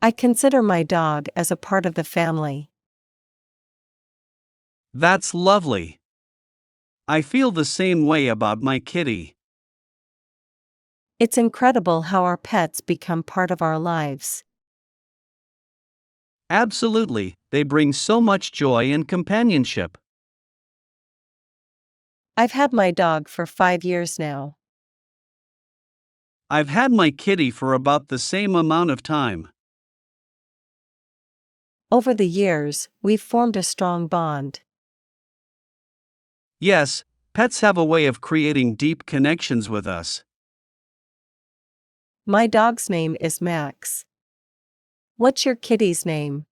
I consider my dog as a part of the family. That's lovely. I feel the same way about my kitty. It's incredible how our pets become part of our lives. Absolutely, they bring so much joy and companionship. I've had my dog for 5 years now. I've had my kitty for about the same amount of time. Over the years, we've formed a strong bond. Yes, pets have a way of creating deep connections with us. My dog's name is Max. What's your kitty's name?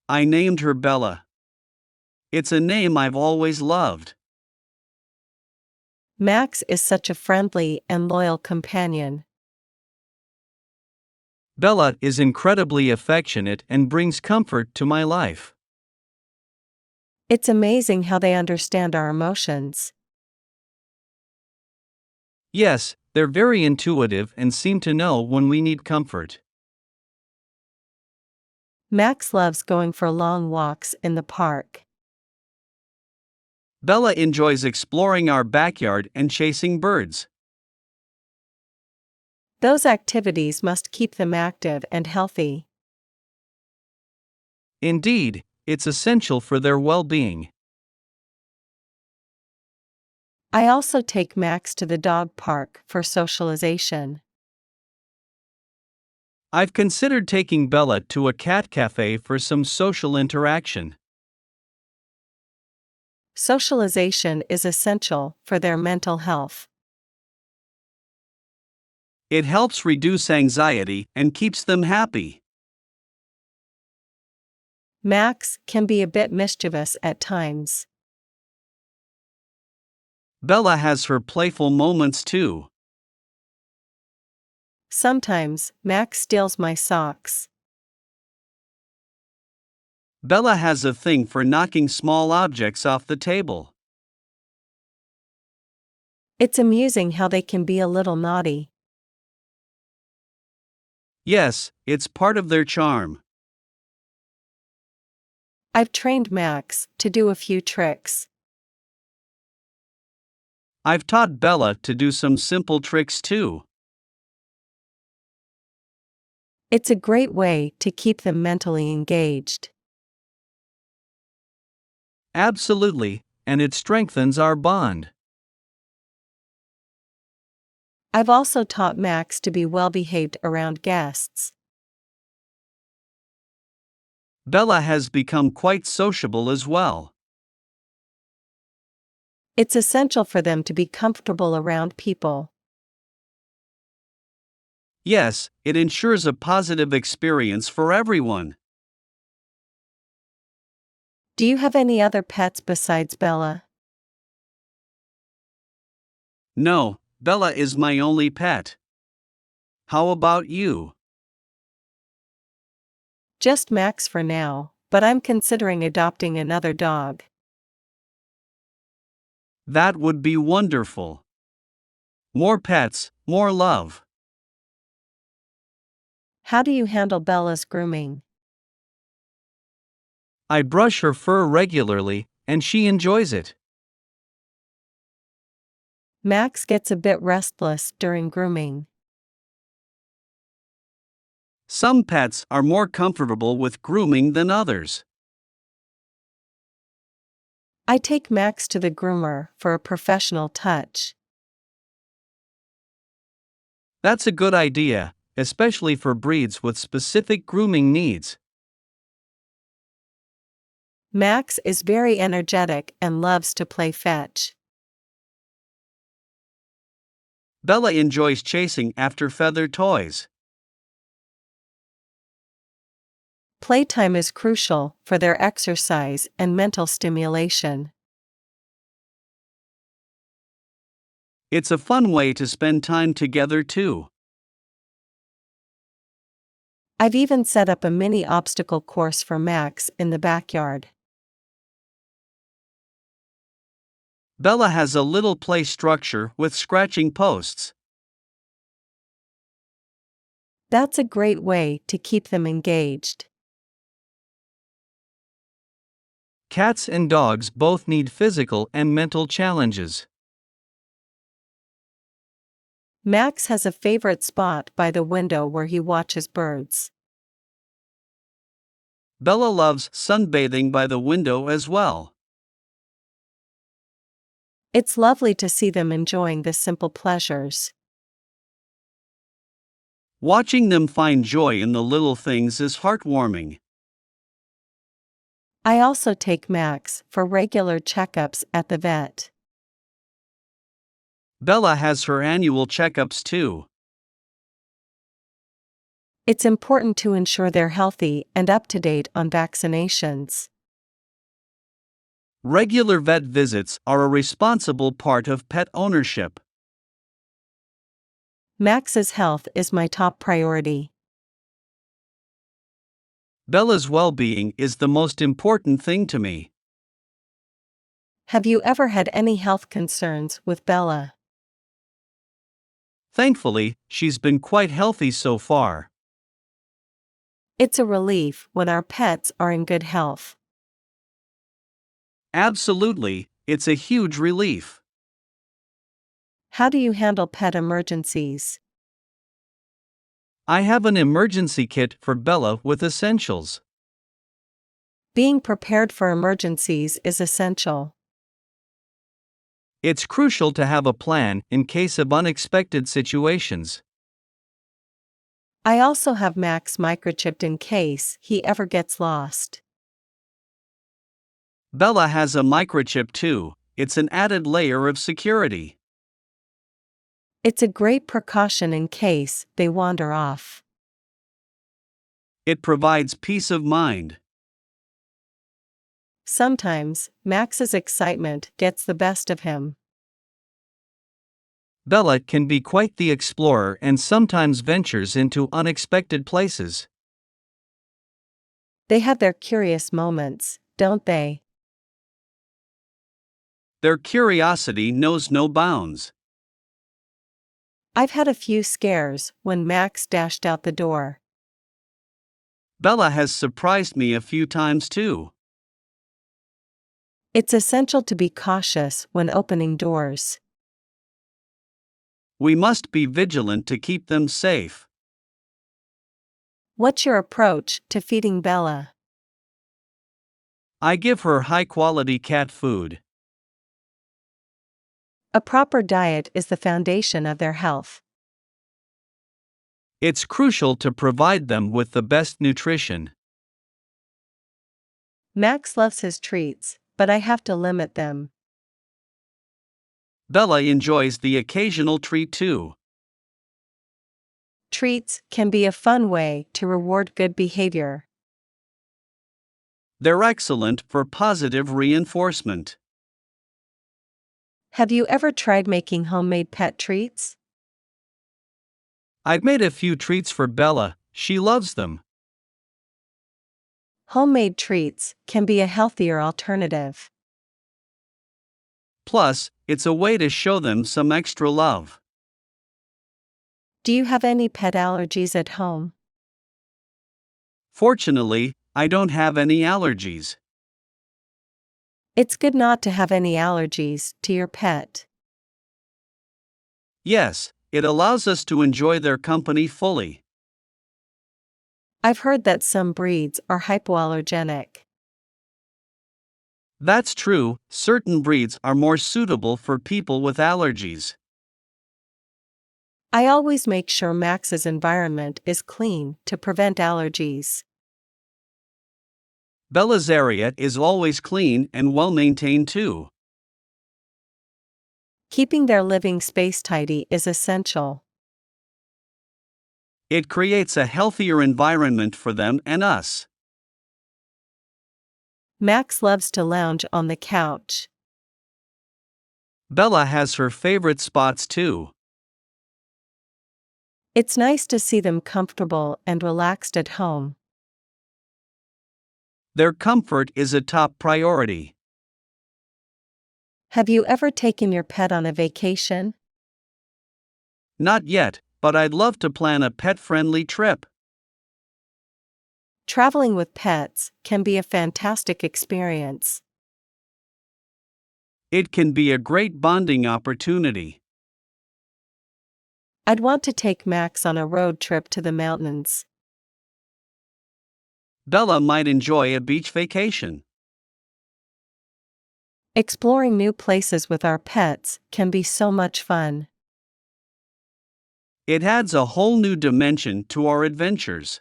I named her Bella. It's a name I've always loved. Max is such a friendly and loyal companion. Bella is incredibly affectionate and brings comfort to my life. It's amazing how they understand our emotions. Yes, they're very intuitive and seem to know when we need comfort. Max loves going for long walks in the park. Bella enjoys exploring our backyard and chasing birds. Those activities must keep them active and healthy. Indeed, it's essential for their well-being. I also take Max to the dog park for socialization. I've considered taking Bella to a cat cafe for some social interaction. Socialization is essential for their mental health. It helps reduce anxiety and keeps them happy. Max can be a bit mischievous at times. Bella has her playful moments too. Sometimes, Max steals my socks. Bella has a thing for knocking small objects off the table. It's amusing how they can be a little naughty. Yes, it's part of their charm. I've trained Max to do a few tricks. I've taught Bella to do some simple tricks too. It's a great way to keep them mentally engaged. Absolutely, and it strengthens our bond. I've also taught Max to be well-behaved around guests. Bella has become quite sociable as well. It's essential for them to be comfortable around people. Yes, it ensures a positive experience for everyone. Do you have any other pets besides Bella? No, Bella is my only pet. How about you? Just Max for now, but I'm considering adopting another dog. That would be wonderful. More pets, more love. How do you handle Bella's grooming? I brush her fur regularly, and she enjoys it. Max gets a bit restless during grooming. Some pets are more comfortable with grooming than others. I take Max to the groomer for a professional touch. That's a good idea, especially for breeds with specific grooming needs. Max is very energetic and loves to play fetch. Bella enjoys chasing after feather toys. Playtime is crucial for their exercise and mental stimulation. It's a fun way to spend time together too. I've even set up a mini obstacle course for Max in the backyard. Bella has a little play structure with scratching posts. That's a great way to keep them engaged. Cats and dogs both need physical and mental challenges. Max has a favorite spot by the window where he watches birds. Bella loves sunbathing by the window as well. It's lovely to see them enjoying the simple pleasures. Watching them find joy in the little things is heartwarming. I also take Max for regular checkups at the vet. Bella has her annual checkups too. It's important to ensure they're healthy and up to date on vaccinations. Regular vet visits are a responsible part of pet ownership. Max's health is my top priority. Bella's well-being is the most important thing to me. Have you ever had any health concerns with Bella? Thankfully, she's been quite healthy so far. It's a relief when our pets are in good health. Absolutely, it's a huge relief. How do you handle pet emergencies? I have an emergency kit for Bella with essentials. Being prepared for emergencies is essential. It's crucial to have a plan in case of unexpected situations. I also have Max microchipped in case he ever gets lost. Bella has a microchip too. It's an added layer of security. It's a great precaution in case they wander off. It provides peace of mind. Sometimes, Max's excitement gets the best of him. Bella can be quite the explorer and sometimes ventures into unexpected places. They have their curious moments, don't they? Their curiosity knows no bounds. I've had a few scares when Max dashed out the door. Bella has surprised me a few times too. It's essential to be cautious when opening doors. We must be vigilant to keep them safe. What's your approach to feeding Bella? I give her high-quality cat food. A proper diet is the foundation of their health. It's crucial to provide them with the best nutrition. Max loves his treats, but I have to limit them. Bella enjoys the occasional treat too. Treats can be a fun way to reward good behavior. They're excellent for positive reinforcement. Have you ever tried making homemade pet treats? I've made a few treats for Bella. She loves them. Homemade treats can be a healthier alternative. Plus, it's a way to show them some extra love. Do you have any pet allergies at home? Fortunately, I don't have any allergies. It's good not to have any allergies to your pet. Yes, it allows us to enjoy their company fully. I've heard that some breeds are hypoallergenic. That's true, certain breeds are more suitable for people with allergies. I always make sure Max's environment is clean to prevent allergies. Bella's area is always clean and well maintained too. Keeping their living space tidy is essential. It creates a healthier environment for them and us. Max loves to lounge on the couch. Bella has her favorite spots too. It's nice to see them comfortable and relaxed at home. Their comfort is a top priority. Have you ever taken your pet on a vacation? Not yet, but I'd love to plan a pet-friendly trip. Traveling with pets can be a fantastic experience. It can be a great bonding opportunity. I'd want to take Max on a road trip to the mountains. Bella might enjoy a beach vacation. Exploring new places with our pets can be so much fun. It adds a whole new dimension to our adventures.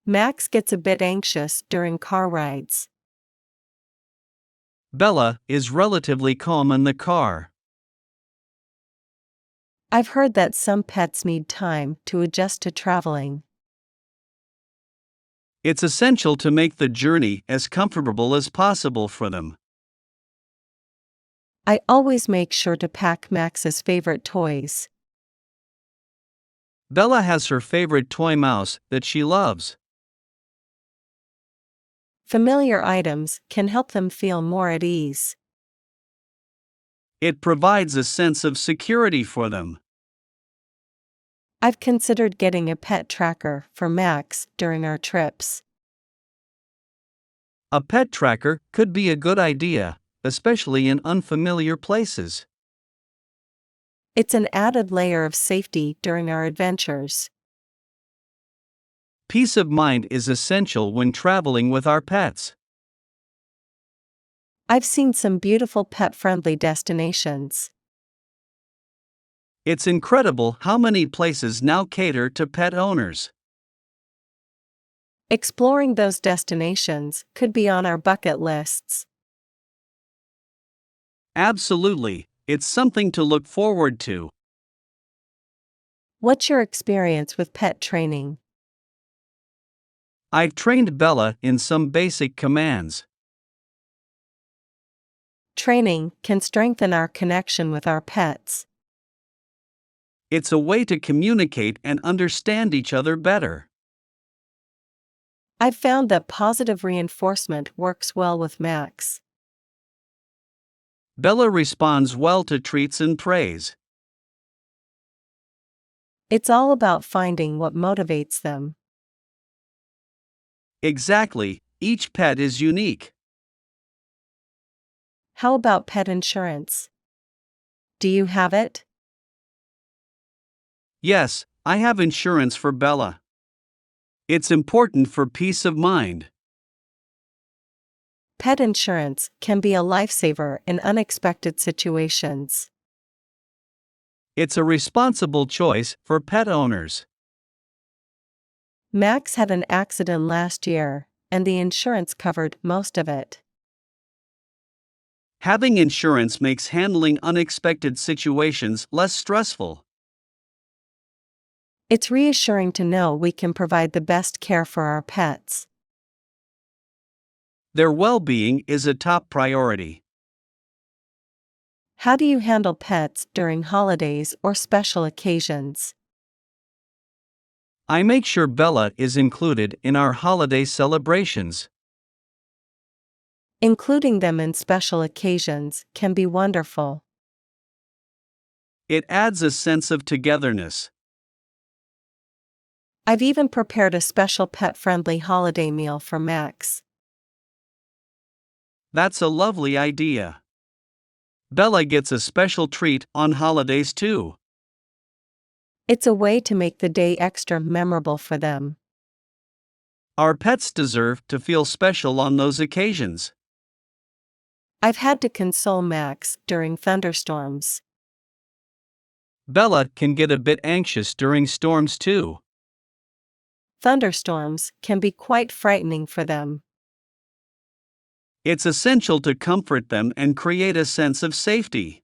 Max gets a bit anxious during car rides. Bella is relatively calm in the car. I've heard that some pets need time to adjust to traveling. It's essential to make the journey as comfortable as possible for them. I always make sure to pack Max's favorite toys. Bella has her favorite toy mouse that she loves. Familiar items can help them feel more at ease. It provides a sense of security for them. I've considered getting a pet tracker for Max during our trips. A pet tracker could be a good idea, especially in unfamiliar places. It's an added layer of safety during our adventures. Peace of mind is essential when traveling with our pets. I've seen some beautiful pet-friendly destinations. It's incredible how many places now cater to pet owners. Exploring those destinations could be on our bucket lists. Absolutely, it's something to look forward to. What's your experience with pet training? I've trained Bella in some basic commands. Training can strengthen our connection with our pets. It's a way to communicate and understand each other better. I've found that positive reinforcement works well with Max. Bella responds well to treats and praise. It's all about finding what motivates them. Exactly, each pet is unique. How about pet insurance? Do you have it? Yes, I have insurance for Bella. It's important for peace of mind. Pet insurance can be a lifesaver in unexpected situations. It's a responsible choice for pet owners. Max had an accident last year, and the insurance covered most of it. Having insurance makes handling unexpected situations less stressful. It's reassuring to know we can provide the best care for our pets. Their well-being is a top priority. How do you handle pets during holidays or special occasions? I make sure Bella is included in our holiday celebrations. Including them in special occasions can be wonderful. It adds a sense of togetherness. I've even prepared a special pet-friendly holiday meal for Max. That's a lovely idea. Bella gets a special treat on holidays too. It's a way to make the day extra memorable for them. Our pets deserve to feel special on those occasions. I've had to console Max during thunderstorms. Bella can get a bit anxious during storms too. Thunderstorms can be quite frightening for them. It's essential to comfort them and create a sense of safety.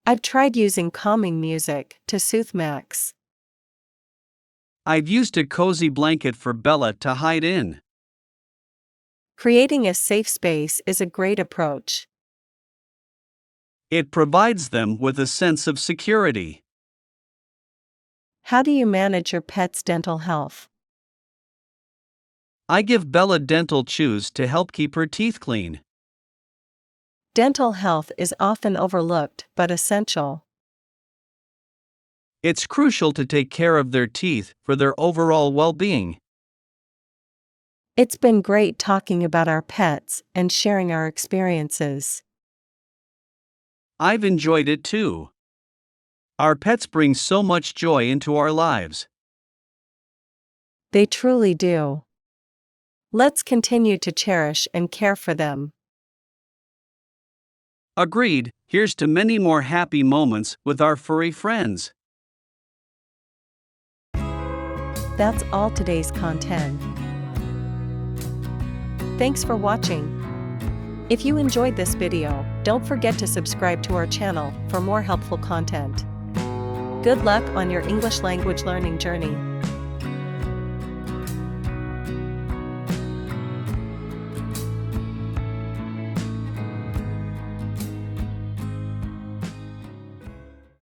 I've tried using calming music to soothe Max. I've used a cozy blanket for Bella to hide in. Creating a safe space is a great approach. It provides them with a sense of security. How do you manage your pet's dental health? I give Bella dental chews to help keep her teeth clean. Dental health is often overlooked but essential. It's crucial to take care of their teeth for their overall well-being. It's been great talking about our pets and sharing our experiences. I've enjoyed it too. Our pets bring so much joy into our lives. They truly do. Let's continue to cherish and care for them. Agreed, here's to many more happy moments with our furry friends. That's all today's content. Thanks for watching. If you enjoyed this video, don't forget to subscribe to our channel for more helpful content. Good luck on your English language learning journey.